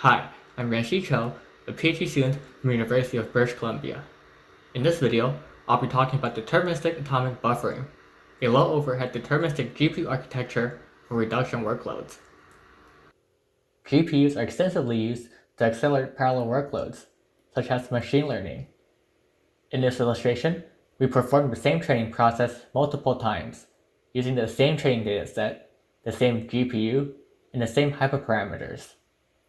Hi, I'm Ranshi Cho, a PhD student from the University of British Columbia. In this video, I'll be talking about deterministic atomic buffering, a low-overhead deterministic GPU architecture for reduction workloads. GPUs are extensively used to accelerate parallel workloads, such as machine learning. In this illustration, we perform the same training process multiple times, using the same training dataset, the same GPU, and the same hyperparameters,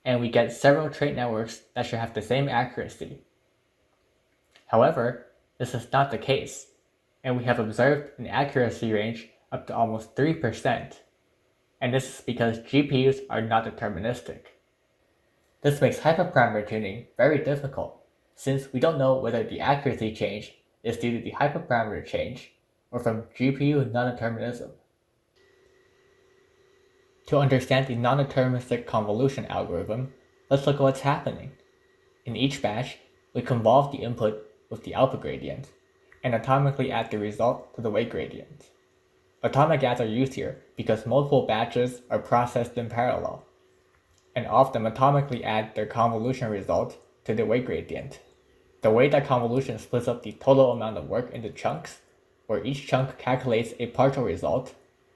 and we get several trait networks that should have the same accuracy. However, this is not the case, and we have observed an accuracy range up to almost 3%, and this is because GPUs are not deterministic. This makes hyperparameter tuning very difficult, since we don't know whether the accuracy change is due to the hyperparameter change or from GPU non-determinism. To understand the non-deterministic convolution algorithm, let's look at what's happening. In each batch, we convolve the input with the output gradient, and atomically add the result to the weight gradient. Atomic adds are used here because multiple batches are processed in parallel, and all of them atomically add their convolution result to the weight gradient. The way that convolution splits up the total amount of work into chunks, where each chunk calculates a partial result,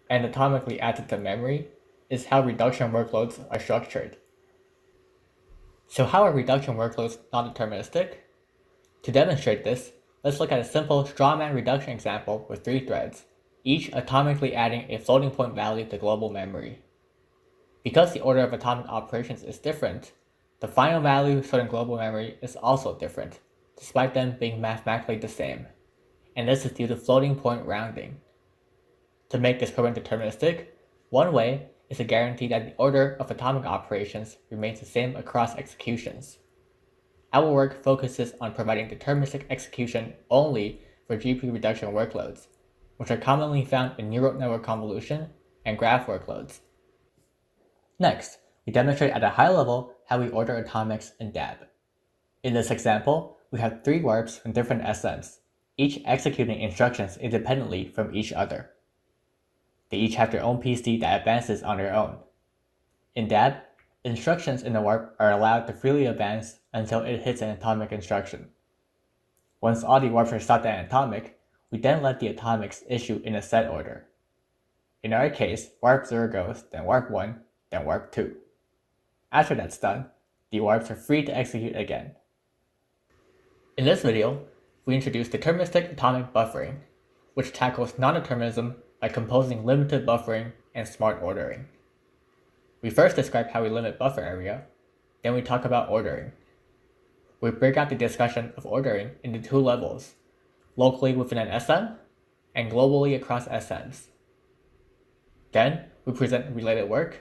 and atomically adds it to memory, is how reduction workloads are structured. So how are reduction workloads non-deterministic? To demonstrate this, let's look at a simple strawman reduction example with 3 threads, each atomically adding a floating point value to global memory. Because the order of atomic operations is different, the final value stored in global memory is also different, despite them being mathematically the same, and this is due to floating point rounding. To make this program deterministic, one way is to guarantee that the order of atomic operations remains the same across executions. Our work focuses on providing deterministic execution only for GPU reduction workloads, which are commonly found in neural network convolution and graph workloads. Next, we demonstrate at a high level how we order atomics in DAB. In this example, we have 3 warps from different SMs, each executing instructions independently from each other. They each have their own PC that advances on their own. In DAB, instructions in the warp are allowed to freely advance until it hits an atomic instruction. Once all the warps are stopped at an atomic, we then let the atomics issue in a set order. In our case, warp 0 goes, then warp 1, then warp 2. After that's done, the warps are free to execute again. In this video, we introduce deterministic atomic buffering, which tackles non-determinism by composing limited buffering and smart ordering. We first describe how we limit buffer area, then we talk about ordering. We break out the discussion of ordering into 2 levels, locally within an SM and globally across SMs. Then, we present related work,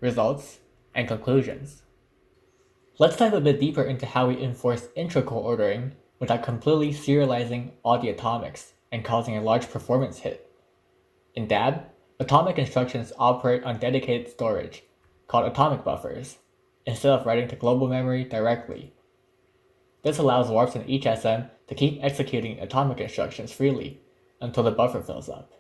results, and conclusions. Let's dive a bit deeper into how we enforce integral ordering without completely serializing all the atomics and causing a large performance hit. In DAB, atomic instructions operate on dedicated storage, called atomic buffers, instead of writing to global memory directly. This allows warps in each SM to keep executing atomic instructions freely until the buffer fills up.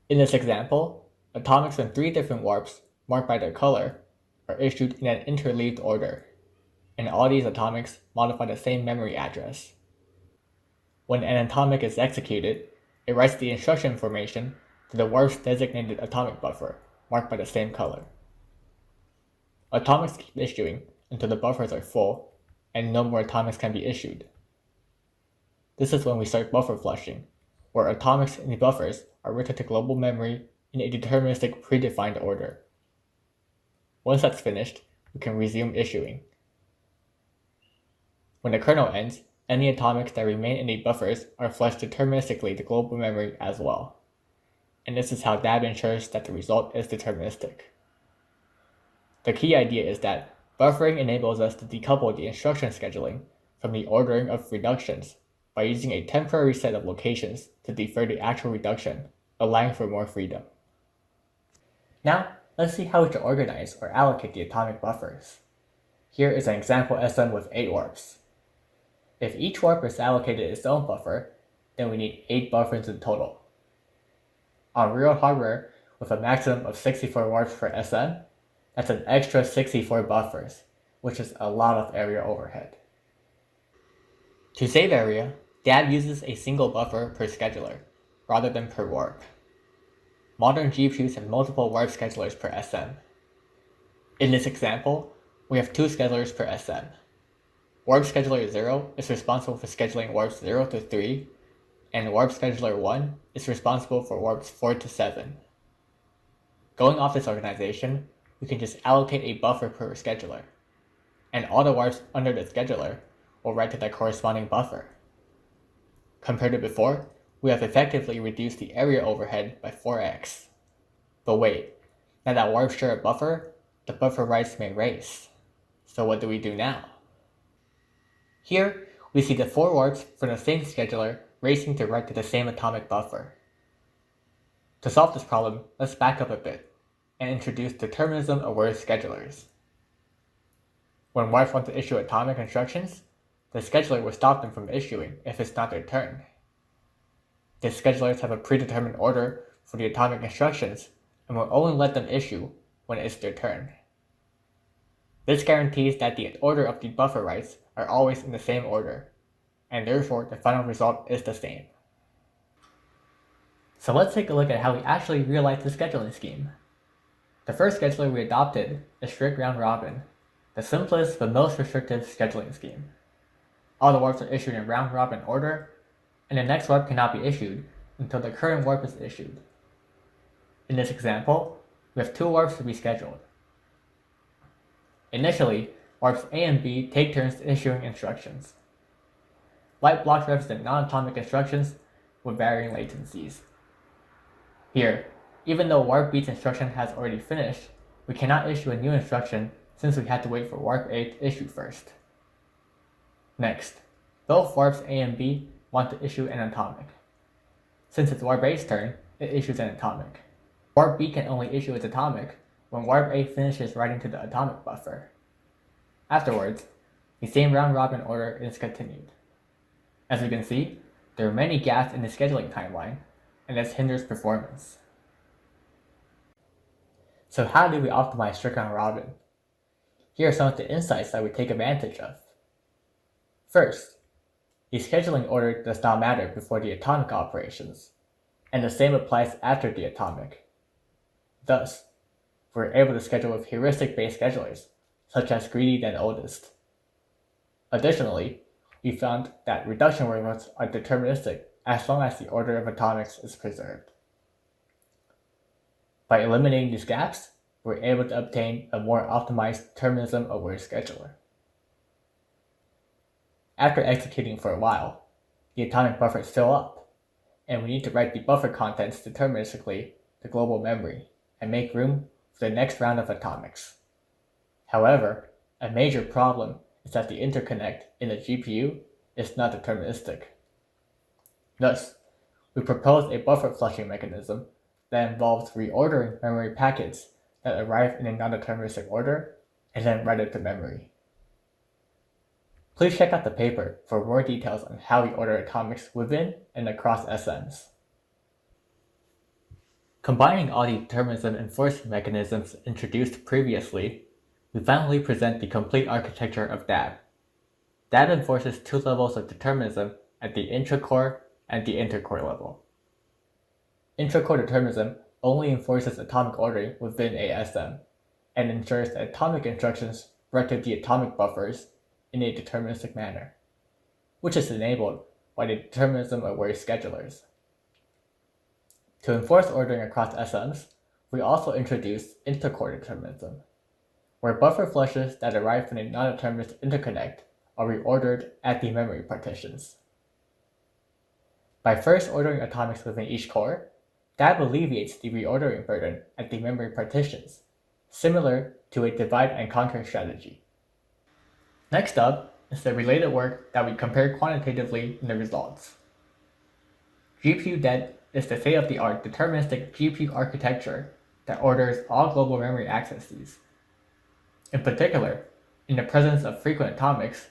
In this example, atomics in 3 different warps, marked by their color, are issued in an interleaved order, and all these atomics modify the same memory address. When an atomic is executed, it writes the instruction information to the warp's designated atomic buffer, marked by the same color. Atomics keep issuing until the buffers are full, and no more atomics can be issued. This is when we start buffer flushing, where atomics in the buffers are written to global memory in a deterministic predefined order. Once that's finished, we can resume issuing. When the kernel ends, any atomics that remain in the buffers are flushed deterministically to global memory as well. And this is how DAB ensures that the result is deterministic. The key idea is that buffering enables us to decouple the instruction scheduling from the ordering of reductions by using a temporary set of locations to defer the actual reduction, allowing for more freedom. Now, let's see how we should organize or allocate the atomic buffers. Here is an example SM with 8 warps. If each warp is allocated its own buffer, then we need 8 buffers in total. On real hardware, with a maximum of 64 warps per SM, that's an extra 64 buffers, which is a lot of area overhead. To save area, DAB uses a single buffer per scheduler, rather than per warp. Modern GPUs have multiple warp schedulers per SM. In this example, we have 2 schedulers per SM. Warp Scheduler 0 is responsible for scheduling warps 0 to 3, and Warp Scheduler 1 is responsible for warps 4 to 7. Going off this organization, we can just allocate a buffer per scheduler, and all the warps under the scheduler will write to the corresponding buffer. Compared to before, we have effectively reduced the area overhead by 4x. But wait, now that warps share a buffer, the buffer writes may race. So what do we do now? Here, we see the 4 warps from the same scheduler racing to write to the same atomic buffer. To solve this problem, let's back up a bit and introduce determinism-aware schedulers. When warps want to issue atomic instructions, the scheduler will stop them from issuing if it's not their turn. These schedulers have a predetermined order for the atomic instructions and will only let them issue when it's their turn. This guarantees that the order of the buffer writes are always in the same order, and therefore the final result is the same. So let's take a look at how we actually realize the scheduling scheme. The first scheduler we adopted is strict round robin, the simplest but most restrictive scheduling scheme. All the warps are issued in round robin order, and the next warp cannot be issued until the current warp is issued. In this example, we have 2 warps to be scheduled. Initially, warps A and B take turns issuing instructions. Light blocks represent non-atomic instructions with varying latencies. Here, even though warp B's instruction has already finished, we cannot issue a new instruction since we had to wait for warp A to issue first. Next, both warps A and B want to issue an atomic. Since it's warp A's turn, it issues an atomic. Warp B can only issue its atomic when warp A finishes writing to the atomic buffer. Afterwards, the same round-robin order is continued. As you can see, there are many gaps in the scheduling timeline, and this hinders performance. So how do we optimize strict round-robin? Here are some of the insights that we take advantage of. First, the scheduling order does not matter before the atomic operations, and the same applies after the atomic. Thus, we're able to schedule with heuristic-based schedulers, such as greedy then oldest. Additionally, we found that reduction workloads are deterministic as long as the order of atomics is preserved. By eliminating these gaps, we're able to obtain a more optimized determinism-aware scheduler. After executing for a while, the atomic buffer is still up, and we need to write the buffer contents deterministically to global memory and make room for the next round of atomics. However, a major problem is that the interconnect in the GPU is not deterministic. Thus, we propose a buffer flushing mechanism that involves reordering memory packets that arrive in a non-deterministic order and then write it to memory. Please check out the paper for more details on how we order atomics within and across SMs. Combining all the determinism enforcement mechanisms introduced previously, we finally present the complete architecture of DAB. DAB enforces 2 levels of determinism at the intra-core and the intercore level. Intra-core determinism only enforces atomic ordering within a SM, and ensures that atomic instructions write to the atomic buffers in a deterministic manner, which is enabled by the determinism-aware schedulers. To enforce ordering across SMs, we also introduced intercore determinism, where buffer flushes that arrive from a non-deterministic interconnect are reordered at the memory partitions. By first ordering atomics within each core, DAB alleviates the reordering burden at the memory partitions, similar to a divide and conquer strategy. Next up is the related work that we compare quantitatively in the results. GPU-DET is the state-of-the-art deterministic GPU architecture that orders all global memory accesses. In particular, in the presence of frequent atomics,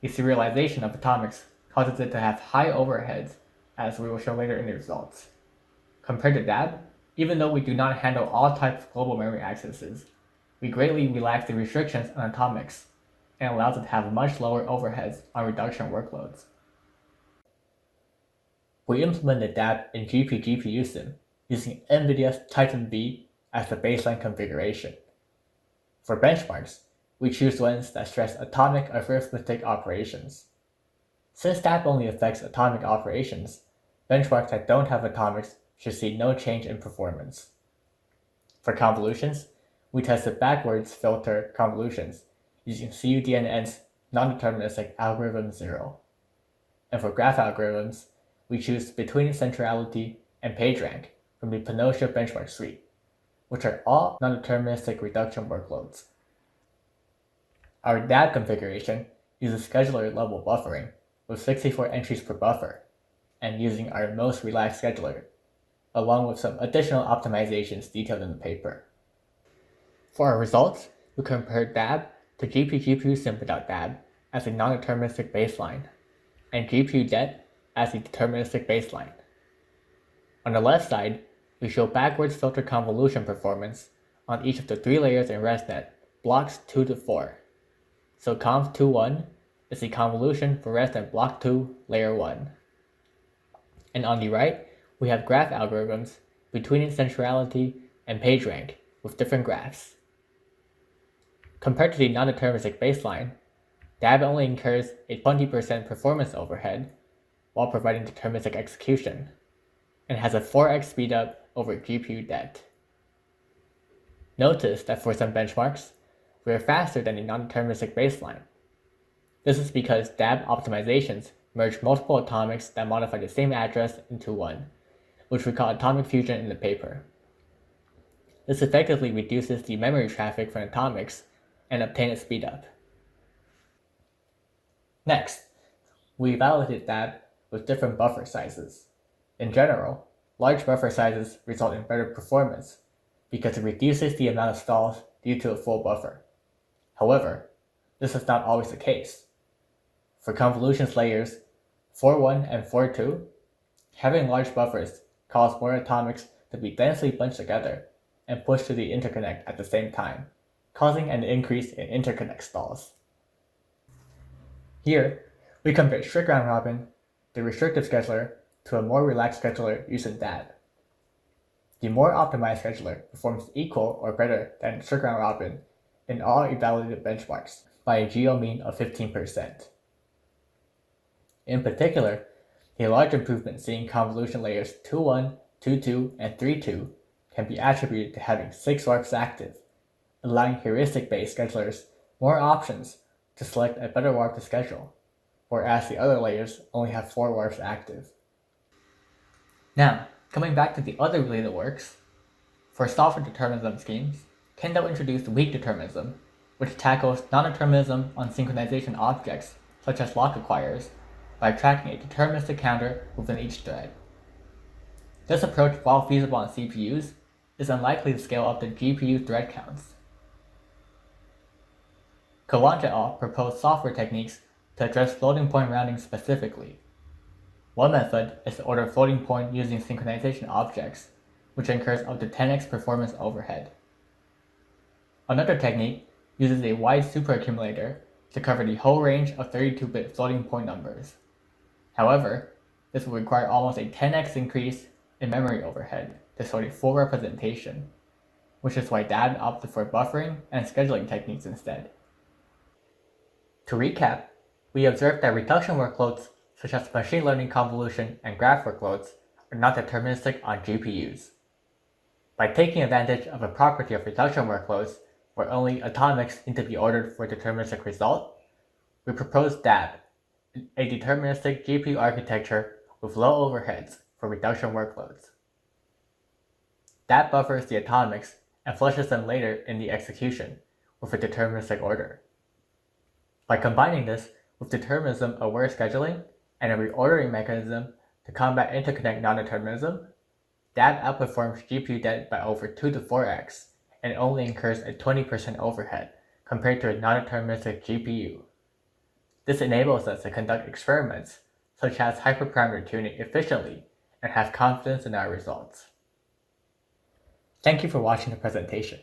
the serialization of atomics causes it to have high overheads, as we will show later in the results. Compared to DAB, even though we do not handle all types of global memory accesses, we greatly relax the restrictions on atomics and allows it to have much lower overheads on reduction workloads. We implemented DAB in GPU sim using NVIDIA's Titan V as the baseline configuration. For benchmarks, we choose ones that stress atomic arithmetic operations. Since DAB only affects atomic operations, benchmarks that don't have atomics should see no change in performance. For convolutions, we tested backwards filter convolutions using CUDNN's non-deterministic algorithm 0. And for graph algorithms, we choose between centrality and PageRank from the Pinocchio benchmark suite, which are all non-deterministic reduction workloads. Our DAB configuration uses scheduler-level buffering with 64 entries per buffer, and using our most relaxed scheduler, along with some additional optimizations detailed in the paper. For our results, we compared DAB to GPU sim without DAB as a non-deterministic baseline, and GPU det as a deterministic baseline. On the left side, we show backwards filter convolution performance on each of the 3 layers in ResNet, blocks 2 to 4. So conv21 is a convolution for ResNet block 2, layer 1. And on the right, we have graph algorithms between centrality and PageRank with different graphs. Compared to the non-deterministic baseline, DAB only incurs a 20% performance overhead while providing deterministic execution, and has a 4x speedup over GPU det. Notice that for some benchmarks, we are faster than the non-deterministic baseline. This is because DAB optimizations merge multiple atomics that modify the same address into one, which we call atomic fusion in the paper. This effectively reduces the memory traffic from atomics and obtain a speedup. Next, we evaluated DAB with different buffer sizes. In general, large buffer sizes result in better performance because it reduces the amount of stalls due to a full buffer. However, this is not always the case. For convolutions layers 4.1 and 4.2, having large buffers cause more atomics to be densely bunched together and pushed to the interconnect at the same time, causing an increase in interconnect stalls. Here, we compare strict round robin, the restrictive scheduler, to a more relaxed scheduler using DAB. The more optimized scheduler performs equal or better than strict round robin in all evaluated benchmarks by a geo mean of 15%. In particular, the large improvement seen in convolution layers 2.1, 2.2, and 3.2 can be attributed to having 6 warps active, allowing heuristic-based schedulers more options to select a better warp to schedule, whereas the other layers only have 4 warps active. Now, coming back to the other related works, for software determinism schemes, Kendo introduced weak determinism, which tackles non-determinism on synchronization objects, such as lock acquirers, by tracking a deterministic counter within each thread. This approach, while feasible on CPUs, is unlikely to scale up to GPU thread counts. Kawan et al. Proposed software techniques to address floating point rounding specifically. One method is to order floating point using synchronization objects, which incurs up to 10x performance overhead. Another technique uses a wide superaccumulator to cover the whole range of 32-bit floating point numbers. However, this will require almost a 10x increase in memory overhead to store a full representation, which is why DAB opted for buffering and scheduling techniques instead. To recap, we observed that reduction workloads such as machine learning convolution and graph workloads are not deterministic on GPUs. By taking advantage of a property of reduction workloads where only atomics need to be ordered for a deterministic result, we proposed DAB, a deterministic GPU architecture with low overheads for reduction workloads. DAB buffers the atomics and flushes them later in the execution with a deterministic order. By combining this with determinism-aware scheduling and a reordering mechanism to combat interconnect non-determinism, DAB outperforms GPU det by over 2 to 4x and only incurs a 20% overhead compared to a non-deterministic GPU. This enables us to conduct experiments such as hyperparameter tuning efficiently and have confidence in our results. Thank you for watching the presentation.